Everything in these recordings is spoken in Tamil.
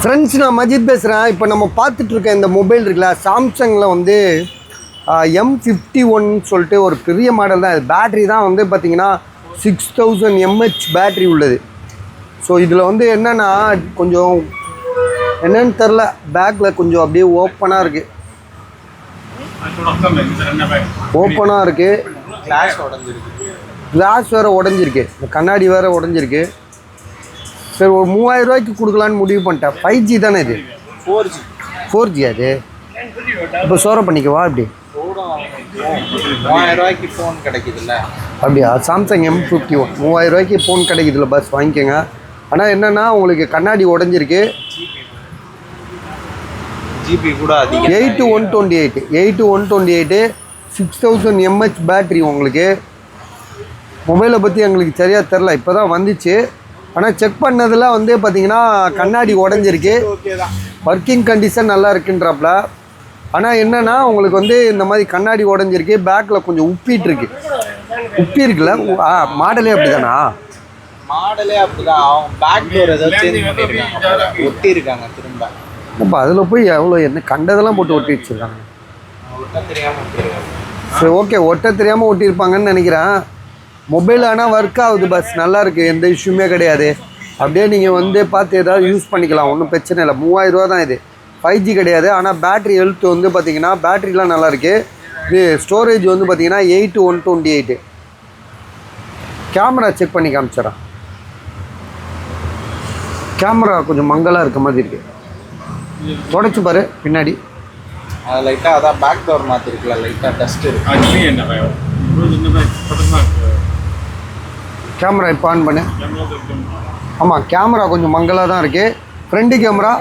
ஃப்ரெண்ட்ஸ், நான் மஜித் பேசுகிறேன். இப்போ நம்ம பார்த்துட்டு இருக்க இந்த மொபைல் இருக்குல்ல, சாம்சங்கில் வந்து M51 சொல்லிட்டு ஒரு பெரிய மாடல் தான். இது பேட்ரி தான் வந்து பார்த்திங்கன்னா 6000 mAh பேட்ரி உள்ளது. ஸோ இதில் வந்து என்னென்னா கொஞ்சம் என்னன்னு தெரில, பேக்கில் கொஞ்சம் அப்படியே ஓப்பனாக இருக்குது. கிளாஸ் வேறு உடஞ்சிருக்கு, இந்த கண்ணாடி வேறு உடஞ்சிருக்கு. சரி, ஒரு 3000 ரூபாய்க்கு கொடுக்கலான்னு முடிவு பண்ணிட்டேன். 5G தானே இது? 4G அது. இப்போ சோற பண்ணிக்கவா இப்படி? 3000 ரூபாய்க்கு ஃபோன் கிடைக்குதுல்ல? அப்படியா? சாம்சங் M51 3000 ரூபாய்க்கு ஃபோன் கிடைக்குதுல்ல, பஸ் வாங்கிக்கோங்க. ஆனால் என்னென்னா உங்களுக்கு கண்ணாடி உடஞ்சிருக்கு. ஜிபி கூட அதிகம். 8 to 128 6000 mAh பேட்ரி. உங்களுக்கு மொபைலை பற்றி எங்களுக்கு சரியாக தெரில, இப்போ தான் வந்துச்சு. ஆனால் செக் பண்ணதில் வந்து பார்த்திங்கன்னா கண்ணாடி உடஞ்சிருக்கு. ஒர்க்கிங் கண்டிஷன் நல்லா இருக்குன்றாப்புல. ஆனால் என்னென்னா உங்களுக்கு வந்து இந்த மாதிரி கண்ணாடி உடஞ்சிருக்கு, பேக்கில் கொஞ்சம் உப்பிட்டுருக்கு. உப்பி இருக்குல்ல, மாடலே அப்படி தானா? மாடலே அப்படிதான். அவங்க பேக் டோர் ஏதோ சேஞ்ச் பண்ணியிருக்காங்க, ஒட்டி இருக்காங்க திரும்ப. அப்போ அதில் போய் எவ்வளோ என்ன கண்டதெல்லாம் போட்டு ஒட்டி வச்சுருக்காங்க. சரி, ஓகே, ஒட்ட தெரியாமல் ஒட்டியிருப்பாங்கன்னு நினைக்கிறேன். மொபைல் ஆனால் ஒர்க் ஆகுது, பஸ் நல்லாயிருக்கு, எந்த இஷ்யூமே கிடையாது. அப்படியே நீங்கள் வந்து பார்த்து ஏதாவது யூஸ் பண்ணிக்கலாம், ஒன்றும் பிரச்சனை இல்லை. 3000 ரூபா தான் இது. 5G கிடையாது. ஆனால் பேட்ரி ஹெல்த் வந்து பார்த்திங்கன்னா பேட்ரிலாம் நல்லாயிருக்கு. இது ஸ்டோரேஜ் வந்து பார்த்திங்கன்னா 8 to 128. கேமரா செக் பண்ணி காமிச்சிடறேன். கேமரா கொஞ்சம் மங்கலாக இருக்க மாதிரி இருக்குது. உடச்சி பாரு பின்னாடி. லைட்டாக அதான் பேக் டோர் மாற்றிருக்குல்ல, லைட்டாக டஸ்ட் இருக்குது. கேமரா இப்போ ஆன் பண்ணு. ஆமாம், கேமரா கொஞ்சம் மங்கலாக தான் இருக்குது. Front camera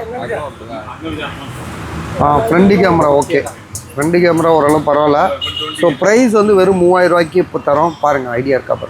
front camera okay. Front camera ஓரளவு பரவாயில்ல. ஸோ ப்ரைஸ் வந்து வெறும் 3000 ரூபாய்க்கு இப்போ தரோம். பாருங்கள், ஐடியா இருக்கா பாருங்கள்.